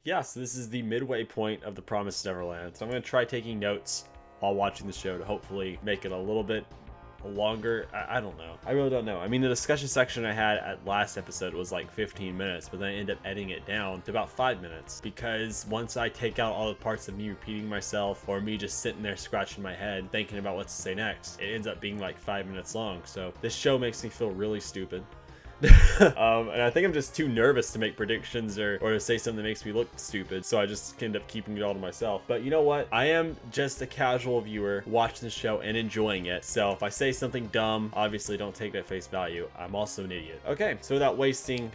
Yeah, so this is the midway point of The Promised Neverland. So I'm going to try taking notes while watching the show to hopefully make it a little bit longer. I don't know. I really don't know. I mean, the discussion section I had at last episode was like 15 minutes, but then I ended up editing it down to about 5 minutes because once I take out all the parts of me repeating myself or me just sitting there scratching my head thinking about what to say next, it ends up being like 5 minutes long. So this show makes me feel really stupid. And I think I'm just too nervous to make predictions or to say something that makes me look stupid, so I just end up keeping it all to myself. But you know what? I am just a casual viewer watching the show and enjoying it, so if I say something dumb, obviously don't take it at face value. I'm also an idiot. Okay, so without wasting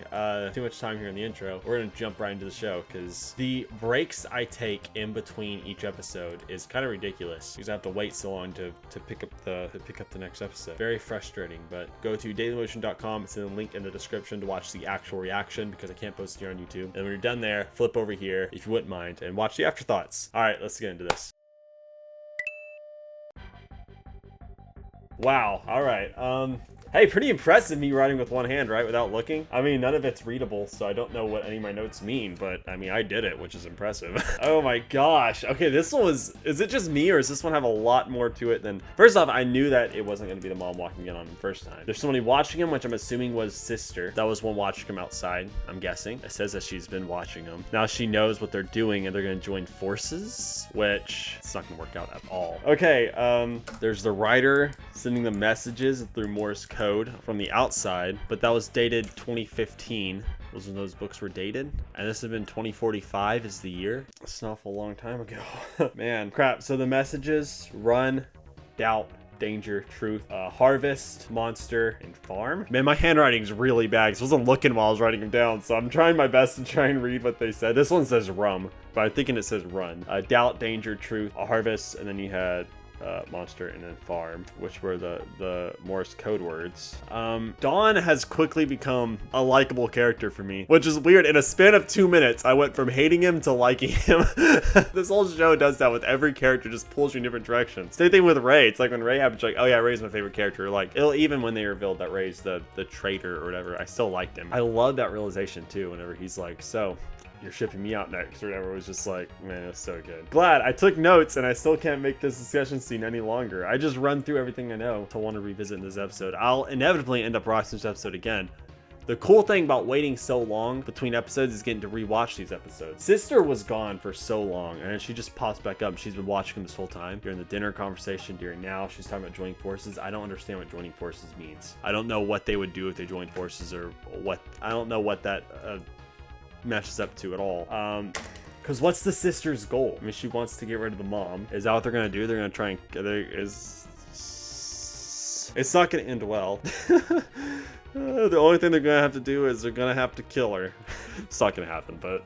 too much time here in the intro, we're gonna jump right into the show because the breaks I take in between each episode is kind of ridiculous because I have to wait so long to pick up the next episode. Very frustrating, but go to dailymotion.com. It's in the link in the description to watch the actual reaction because I can't post it here on YouTube. And when you're done there, flip over here if you wouldn't mind and watch the afterthoughts. All right, let's get into this. Wow. All right. Hey, pretty impressive me writing with one hand, right? Without looking. I mean, none of it's readable, so I don't know what any of my notes mean, but I mean, I did it, which is impressive. Oh my gosh. Okay, this one was, is it just me or does this one have a lot more to it than, first off, I knew that it wasn't going to be the mom walking in on him first time. There's somebody watching him, which I'm assuming was sister. That was one watching him outside, I'm guessing. It says that she's been watching him. Now she knows what they're doing and they're going to join forces, which it's not going to work out at all. Okay, there's the writer sending the messages through Morse code from the outside, but that was dated 2015. Those when those books were dated, and this had been 2045 is the year. It's an awful long time ago. Man, crap. So the messages: run, doubt, danger, truth, harvest, monster, and farm. Man, my handwriting's really bad because I wasn't looking while I was writing them down, so I'm trying my best to try and read what they said. This one says rum, but I'm thinking it says run. Doubt, danger, truth, harvest, and then you had monster and then farm, which were the Morse code words. Dawn has quickly become a likable character for me, which is weird. In a span of 2 minutes, I went from hating him to liking him. This whole show does that with every character, just pulls you in different directions. Same thing with Ray. It's like when Ray happens, like, oh yeah, Ray's my favorite character. Like, even when they revealed that Ray's the traitor or whatever, I still liked him. I love that realization too, whenever he's like, so you're shipping me out next or whatever. It was just like, man, it was so good. Glad I took notes and I still can't make this discussion scene any longer. I just run through everything I know to want to revisit in this episode. I'll inevitably end up watching this episode again. The cool thing about waiting so long between episodes is getting to rewatch these episodes. Sister was gone for so long and she just pops back up. She's been watching this whole time during the dinner conversation, during now. She's talking about joining forces. I don't understand what joining forces means. I don't know what they would do if they joined forces or what. I don't know what that matches up to at all. Because what's the sister's goal? I mean, she wants to get rid of the mom. Is that what they're gonna do? They're gonna try and it's not gonna end well. The only thing they're gonna have to do is they're gonna have to kill her. It's not gonna happen, but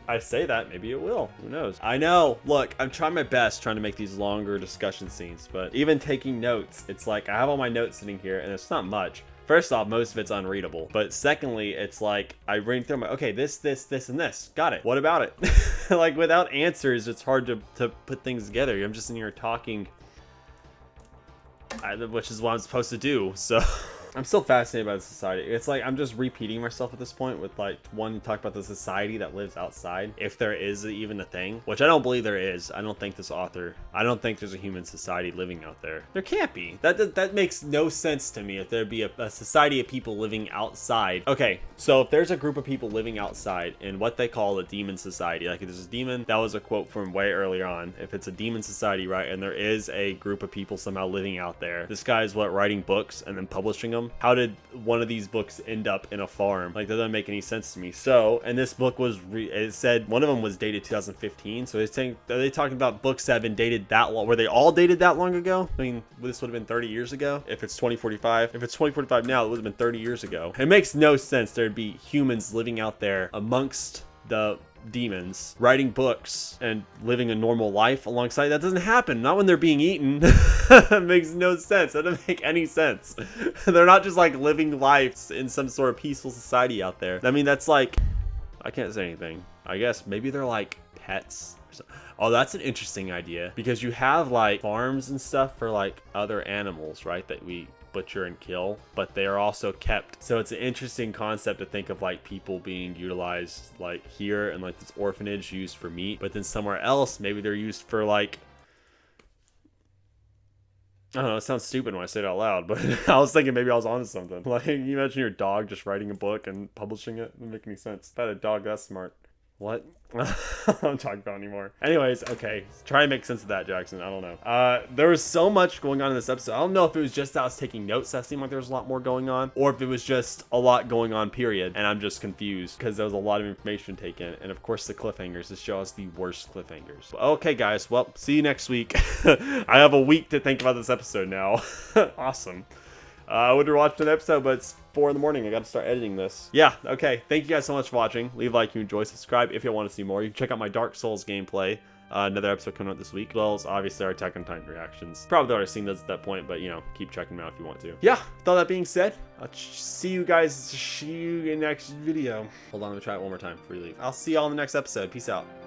I say that, maybe it will. Who knows? I know. Look, I'm trying my best trying to make these longer discussion scenes, but even taking notes, it's like I have all my notes sitting here and it's not much. First off, most of it's unreadable. But secondly, it's like I read through my, okay, this, and this. Got it. What about it? Like without answers, it's hard to put things together. I'm just in here talking, which is what I'm supposed to do. So I'm still fascinated by the society. It's like I'm just repeating myself at this point with like one, talk about the society that lives outside, if there is even a thing, which I don't believe there is. I don't think I don't think there's a human society living out there. There can't be. That makes no sense to me if there'd be a society of people living outside. Okay, so if there's a group of people living outside in what they call a demon society, like if there's a demon, that was a quote from way earlier on. If it's a demon society, right, and there is a group of people somehow living out there, this guy's writing books and then publishing them. How did one of these books end up in a farm? Like, that doesn't make any sense to me. So, and this book was, it said one of them was dated 2015. So are they talking about books that have been dated that long? Were they all dated that long ago? I mean, this would have been 30 years ago. If it's 2045, if it's 2045 now, it would have been 30 years ago. It makes no sense there'd be humans living out there amongst the demons, writing books and living a normal life alongside. That doesn't happen. Not when they're being eaten. It makes no sense. That doesn't make any sense. They're not just like living lives in some sort of peaceful society out there. I mean, that's like, I can't say anything. I guess maybe they're like pets. Oh, that's an interesting idea because you have like farms and stuff for like other animals, right? That we butcher and kill, but they are also kept. So it's an interesting concept to think of like people being utilized like here and like this orphanage used for meat, but then somewhere else maybe they're used for like, I don't know, it sounds stupid when I say it out loud, but I was thinking maybe I was onto something. Like, can you imagine your dog just writing a book and publishing it? It doesn't make any sense. If I had a dog that's smart. What? I don't talk about anymore. Anyways, okay. Try and make sense of that, Jackson. I don't know. There was so much going on in this episode. I don't know if it was just that I was taking notes that seemed like there was a lot more going on, or if it was just a lot going on, period. And I'm just confused because there was a lot of information taken. And of course, the cliffhangers. This show has the worst cliffhangers. Okay, guys. Well, see you next week. I have a week to think about this episode now. Awesome. I would have watched an episode, but it's 4 in the morning. I got to start editing this. Yeah, okay. Thank you guys so much for watching. Leave a like if you enjoy. Subscribe if you want to see more. You can check out my Dark Souls gameplay. Another episode coming out this week. As well as obviously our Attack on Titan reactions. Probably already seen those at that point, but you know, keep checking them out if you want to. Yeah, with all that being said, I'll see you guys in the next video. Hold on, let me try it one more time before you leave. I'll see y'all in the next episode. Peace out.